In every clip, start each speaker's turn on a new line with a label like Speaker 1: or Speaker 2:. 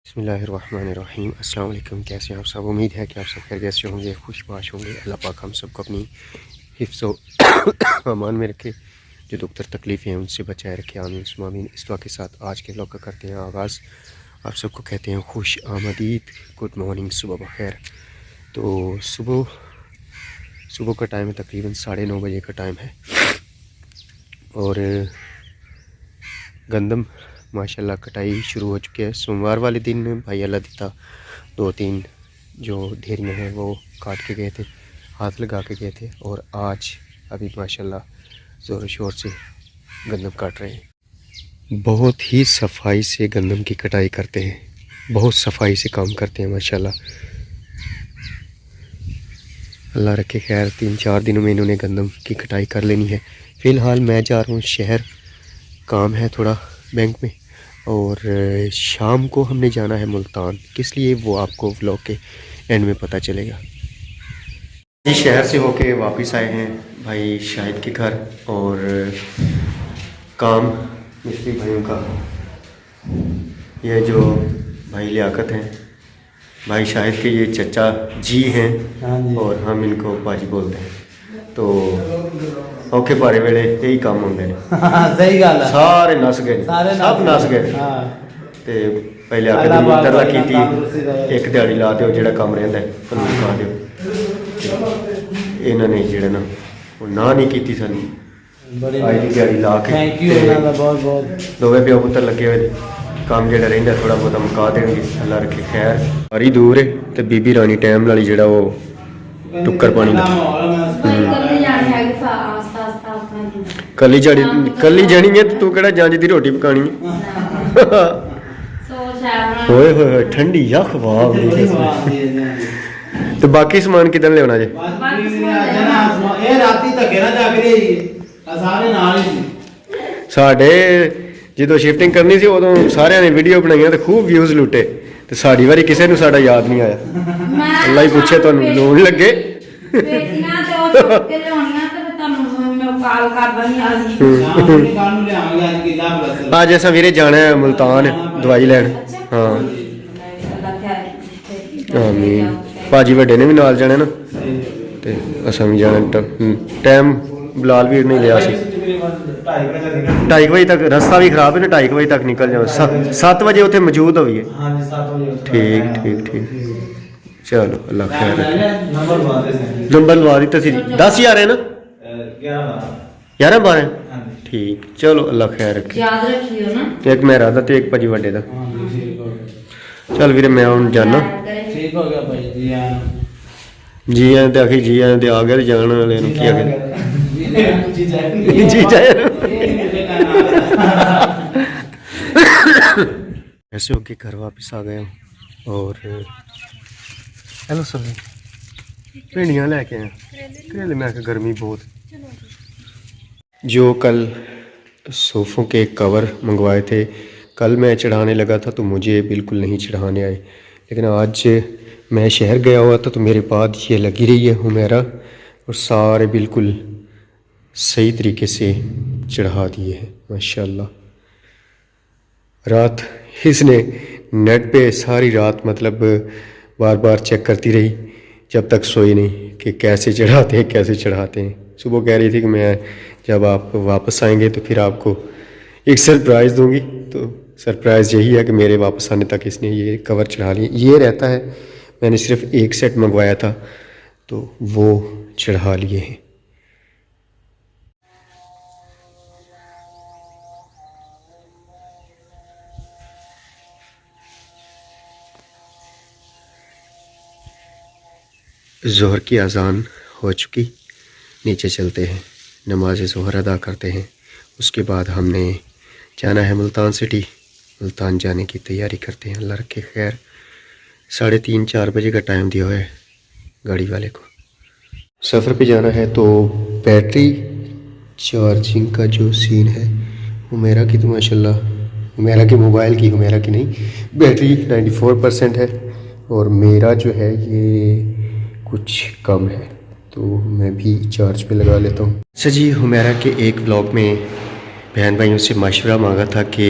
Speaker 1: बिस्मिल्लाहिर्रहमानिर्रहीम। अस्सलाम वालेकुम। कैसे हैं आप सब? उम्मीद है कि आप सब खैरियत से होंगे, खुशबाश होंगे। अल्लाह पाक हम सबको अपनी हिफ्ज़ व अमान में रखे। जो दुख तकलीफ़ें हैं उनसे बचाए रखे, आमीन सुम्मा आमीन। इस दुआ के साथ आज के व्लॉग का करते हैं आगाज़। आप सबको कहते हैं खुश आमदीद, गुड मॉर्निंग, सुबह बखैर। तो सुबह का टाइम है, तकरीबन 9:30 बजे का टाइम है। और गंदम माशाल्लाह कटाई शुरू हो चुकी है। सोमवार वाले दिन भाई अल्लाह दिता 2-3 जो ढेरियाँ हैं वो काट के गए थे, हाथ लगा के गए थे। और आज अभी माशाल्लाह ज़ोर शोर से गंदम काट रहे हैं। बहुत ही सफाई से गंदम की कटाई करते हैं, बहुत सफाई से काम करते हैं माशाल्लाह। अल्लाह रखे खैर, 3-4 दिनों में इन्होंने गंदम की कटाई कर लेनी है। फ़िलहाल मैं जा रहा हूँ शहर, काम है थोड़ा बैंक में। और शाम को हमने जाना है मुल्तान। किस लिए वो आपको व्लॉग के एंड में पता चलेगा। जी शहर से होके वापस आए हैं भाई शाहिद के घर। और काम मिस्त्री भाइयों का, ये जो भाई लियाकत हैं, भाई शाहिद के ये चचा जी हैं। हाँ जी। और हम इनको बाजी बोलते हैं। तो औखे पारे वेले यही काम होंगे ने।
Speaker 2: सही गल है,
Speaker 1: सारे नस गए, सब नस गए। ते पहले आके तरला कीती, एक दिहाड़ी ला दिओ, जेड़ा काम रहिंदा है उन्हें मुका दिओ। इन्हां ने जेड़ा ना वो ना नहीं कीती सानू, अज दी दिहाड़ी ला के
Speaker 2: थैंक यू उन्हां दा बहुत बहुत।
Speaker 1: दोवें प्यो पुत्तर लगे हुए काम जेड़ा रहिंदा थोड़ा बहुत मुका देंगे। अल्लाह रखे खैर। सारी दूर है ते बीबी रानी टाइम नाल जेड़ा वो टुक्कर पानी दा कली जानी है। तू केड़ा जंज दी रोटी पकानी है? होए होए ठंडी यख वाह। तो बाकी समान किदन लेना जे? साडे जो शिफ्टिंग करनी सी उदों सारिਆਂ ने वीडियो बनाई तो खूब व्यूज़ लुटे, तो साड़ी वारी किसी ने साडा याद नहीं आया। अल्लाह ही पूछे तुहानू लोन लगे। आज असा वीरे जाना है मुल्तान दवाई लैन। हाँ आमीन। भाजी वड्डे ने भी नाल जाना ना, ते असा भी जाना। टाइम बिलाल भी नहीं लिया सी। 2:30 बजे तक रास्ता भी खराब है ना, 2:30 बजे तक निकल जाओ। 7 बजे उत्थे मौजूद होइए। ठीक ठीक ठीक, चलो अल्लाह खैर रखे। नंबर लवा दी सी 10,000 है ना, 11-12 ठीक। चलो अल्लाह खैर रखे। एक मेरा दा ते एक भाजी वड्डे दा। चल वीरे मैं हुण जाना।
Speaker 2: ठीक हो गया भाई जी।
Speaker 1: जी आए तो आखिर जी आए तो आ गया, तो जाने वाले की आ गया जी जाए। ऐसे होके घर वापस आ गया और हेलो सर भिंडियाँ लैके आए करेले। मैं गर्मी बहुत। जो कल सोफ़ों के कवर मंगवाए थे, कल मैं चढ़ाने लगा था तो मुझे बिल्कुल नहीं चढ़ाने आए। लेकिन आज मैं शहर गया हुआ था तो मेरे बाद ये लगी रही है हुमैरा, और सारे बिल्कुल सही तरीके से चढ़ा दिए हैं माशाल्लाह। रात इसने नेट पे सारी रात मतलब बार बार चेक करती रही जब तक सोई नहीं कि कैसे चढ़ाते हैं कैसे चढ़ाते हैं। सुबह कह रही थी कि मैं जब आप वापस आएंगे तो फिर आपको एक सरप्राइज़ दूंगी। तो सरप्राइज़ यही है कि मेरे वापस आने तक इसने ये कवर चढ़ा लिए। ये रहता है, मैंने सिर्फ एक सेट मंगवाया था तो वो चढ़ा लिए हैं। ज़ोहर की अज़ान हो चुकी, नीचे चलते हैं, नमाज ज़ोहर अदा करते हैं। उसके बाद हमने जाना है मुल्तान सिटी। मुल्तान जाने की तैयारी करते हैं। अल्लाह रखे खैर। 3:30-4 बजे का टाइम दिया है गाड़ी वाले को। सफ़र पे जाना है तो बैटरी चार्जिंग का जो सीन है हुमैरा की, तो माशाल्लाह हुमैरा के मोबाइल की, हुमैरा की नहीं, बैटरी 94% है और मेरा जो है ये कुछ कम है, तो मैं भी चार्ज पे लगा लेता हूँ। अच्छा जी, हुमैरा के एक ब्लॉग में बहन भाइयों से मशवरा मांगा था कि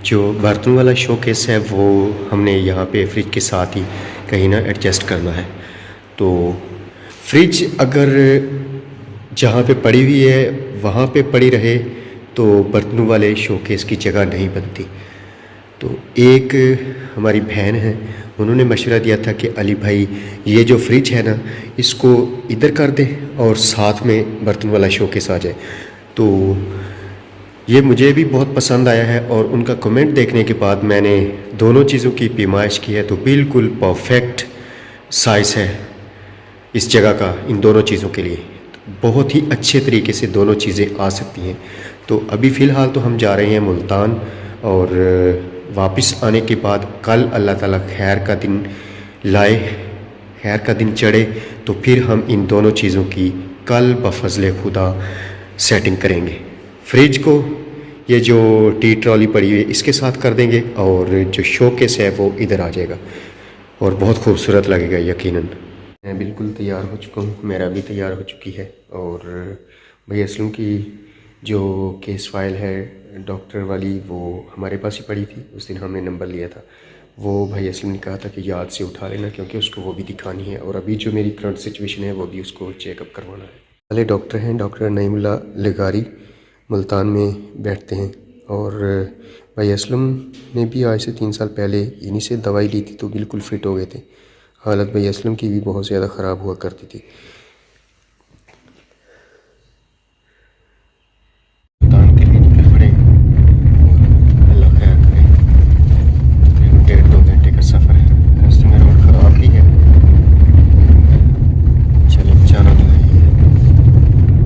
Speaker 1: जो बर्तन वाला शोकेस है वो हमने यहाँ पे फ्रिज के साथ ही कहीं ना एडजस्ट करना है। तो फ्रिज अगर जहाँ पे पड़ी हुई है वहाँ पे पड़ी रहे तो बर्तनों वाले शोकेस की जगह नहीं बनती। तो एक हमारी बहन है, उन्होंने मशवरा दिया था कि अली भाई ये जो फ्रिज है ना इसको इधर कर दें और साथ में बर्तन वाला शोकेस आ जाए। तो ये मुझे भी बहुत पसंद आया है और उनका कमेंट देखने के बाद मैंने दोनों चीज़ों की पैमाइश की है। तो बिल्कुल परफेक्ट साइज़ है इस जगह का इन दोनों चीज़ों के लिए, बहुत ही अच्छे तरीके से दोनों चीज़ें आ सकती हैं। तो अभी फ़िलहाल तो हम जा रहे हैं मुल्तान और वापस आने के बाद कल अल्लाह ताला खैर का दिन लाए, खैर का दिन चढ़े तो फिर हम इन दोनों चीज़ों की कल बफज़ले खुदा सेटिंग करेंगे। फ्रिज को ये जो टी ट्रॉली पड़ी हुई है इसके साथ कर देंगे और जो शोकेस है वो इधर आ जाएगा और बहुत खूबसूरत लगेगा यकीनन। मैं बिल्कुल तैयार हो चुका हूँ, मेरा भी तैयार हो चुकी है। और भाई असलम की जो केस फाइल है डॉक्टर वाली वो हमारे पास ही पड़ी थी, उस दिन हमने नंबर लिया था। वो भाई असलम ने कहा था कि याद से उठा लेना क्योंकि उसको वो भी दिखानी है और अभी जो मेरी करंट सिचुएशन है वो भी उसको चेकअप करवाना है। पहले डॉक्टर हैं डॉक्टर नईमुल्लाह लगारी, मुल्तान में बैठते हैं। और भाई असलम ने भी आज से 3 साल पहले इन्हीं से दवाई ली थी तो बिल्कुल फ़िट हो गए थे। हालत भाई असलम की भी बहुत ज़्यादा ख़राब हुआ करती थी। मुल्तान के लिए निकल पड़े और अल्लाह खैर करे। तकरीबन 1.5-2 घंटे का सफ़र है, रास्ते में रोड ख़राब भी है, चलो जाना तो है।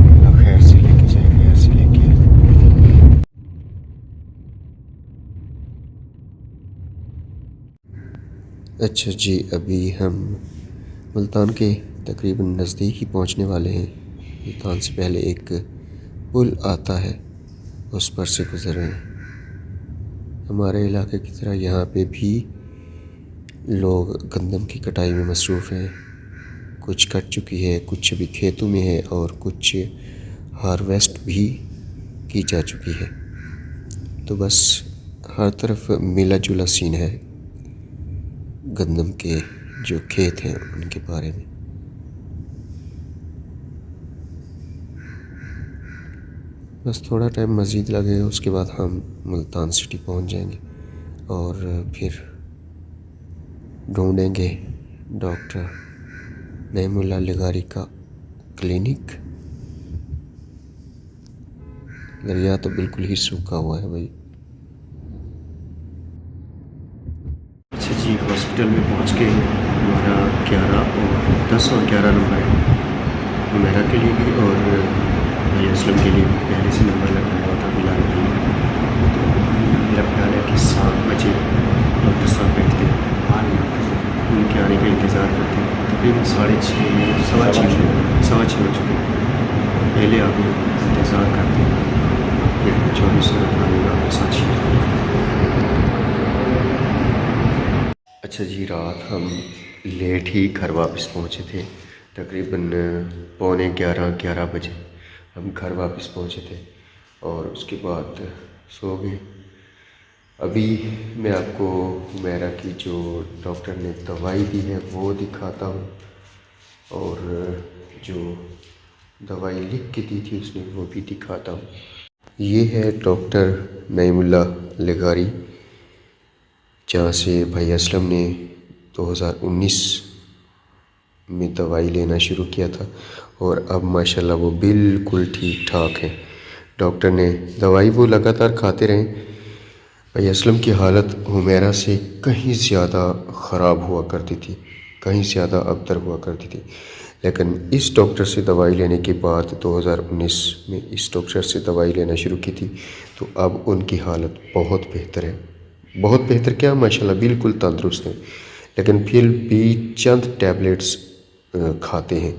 Speaker 1: अल्लाह खैर से लेके जाए, खैर से लेके आए। अच्छा जी, अभी हम मुल्तान के तकरीबन नज़दीक ही पहुंचने वाले हैं। मुल्तान से पहले एक पुल आता है, उस पर से गुज़र रहे हैं। हमारे इलाके की तरह यहाँ पे भी लोग गंदम की कटाई में मसरूफ़ हैं। कुछ कट चुकी है, कुछ अभी खेतों में है और कुछ हार्वेस्ट भी की जा चुकी है। तो बस हर तरफ मिला जुला सीन है गंदम के जो खेत हैं उनके बारे में। बस थोड़ा टाइम मज़ीद लगेगा, उसके बाद हम मुल्तान सिटी पहुंच जाएंगे और फिर ढूंढेंगे डॉक्टर नईमुल्लाह लगारी का क्लिनिक। दरिया तो बिल्कुल ही सूखा हुआ है भाई। अच्छा जी, हॉस्पिटल में पहुंच के हमारा 10 और 11 नंबर है, हुमैरा के लिए भी और भाई असलम के लिए भी पहले से नंबर लगाया हुआ था बिलाल भाई ने। तो मेरा ख्याल है कि 7 बजे डॉक्टर साहब बैठते हैं, उनके आने का इंतज़ार करते हैं। तकरीबन 6:30 सवा छः हो चुके हैं। पहले आप इंतज़ार करते हैं फिर जो भी सूरत आएगा आपके साथ शेयर करेंगे। अच्छा जी, रात हम लेट ही घर वापस पहुँचे थे, तकरीबन 11:15 बजे हम घर वापस पहुँचे थे और उसके बाद सो गए। अभी मैं आपको हुमैरा की जो डॉक्टर ने दवाई दी है वो दिखाता हूँ और जो दवाई लिख के दी थी उसने वो भी दिखाता हूँ। ये है डॉक्टर नईमुल्लाह लगारी, जहाँ से भाई असलम ने 2019 में दवाई लेना शुरू किया था और अब माशाल्लाह वो बिल्कुल ठीक ठाक है। डॉक्टर ने दवाई वो लगातार खाते रहे। भाई असलम की हालत हुमैरा से कहीं ज़्यादा ख़राब हुआ करती थी, कहीं ज़्यादा अबतर हुआ करती थी, लेकिन इस डॉक्टर से दवाई लेने के बाद 2019 में इस डॉक्टर से दवाई लेना शुरू की थी तो अब उनकी हालत बहुत बेहतर है। बहुत बेहतर क्या, माशाल्लाह बिल्कुल तंदुरुस्त हैं, लेकिन फिर भी चंद टैबलेट्स खाते हैं।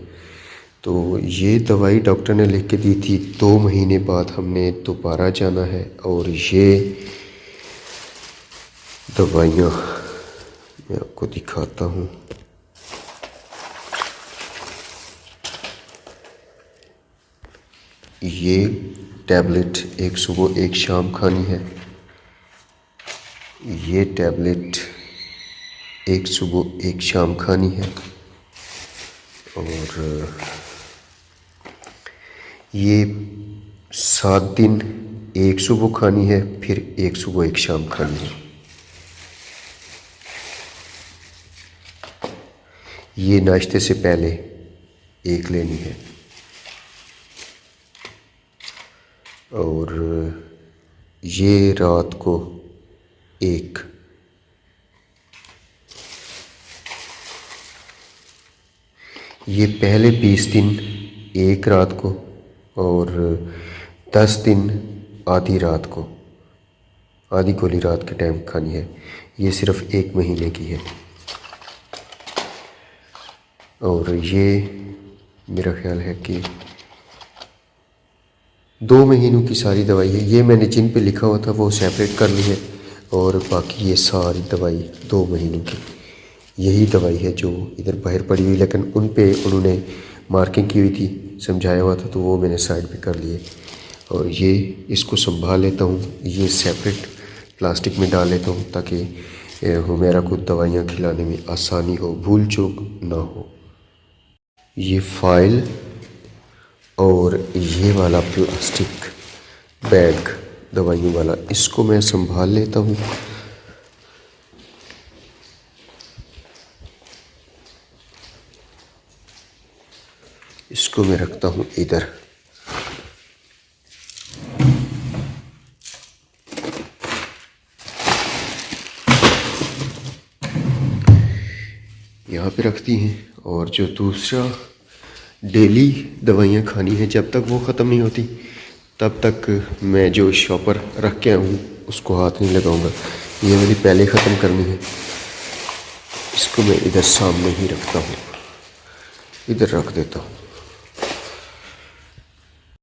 Speaker 1: तो ये दवाई डॉक्टर ने लिख के दी थी, 2 महीने बाद हमने दोबारा जाना है और ये दवाइयाँ मैं आपको दिखाता हूँ। ये टैबलेट एक सुबह एक शाम खानी है। ये टैबलेट एक सुबह एक शाम खानी है। और ये 7 दिन एक सुबह खानी है, फिर एक सुबह एक शाम खानी है। ये नाश्ते से पहले एक लेनी है। और ये रात को एक। ये पहले 20 दिन एक रात को और 10 दिन आधी रात को, आधी गोली रात के टाइम खानी है। ये सिर्फ 1 महीने की है। और ये मेरा ख्याल है कि 2 महीनों की सारी दवाई है। ये मैंने जिन पे लिखा हुआ था वो सेपरेट कर ली है, और बाकी ये सारी दवाई 2 महीनों की। यही दवाई है जो इधर बाहर पड़ी हुई, लेकिन उन पे उन्होंने मार्किंग की हुई थी, समझाया हुआ था, तो वो मैंने साइड पे कर लिए। और ये इसको संभाल लेता हूँ, ये सेपरेट प्लास्टिक में डाल लेता हूँ ताकि हुमैरा को दवाइयाँ खिलाने में आसानी हो, भूल चूक ना हो। ये फाइल और ये वाला प्लास्टिक बैग दवाइयों वाला, इसको मैं संभाल लेता हूँ। इसको मैं रखता हूँ इधर। यहाँ पे रखती हैं। और जो दूसरा डेली दवाइयाँ खानी है, जब तक वो ख़त्म नहीं होती तब तक मैं जो शॉपर रख के आया हूँ उसको हाथ नहीं लगाऊंगा। ये मेरी पहले ख़त्म करनी है। इसको मैं इधर सामने ही रखता हूँ, इधर रख देता हूँ।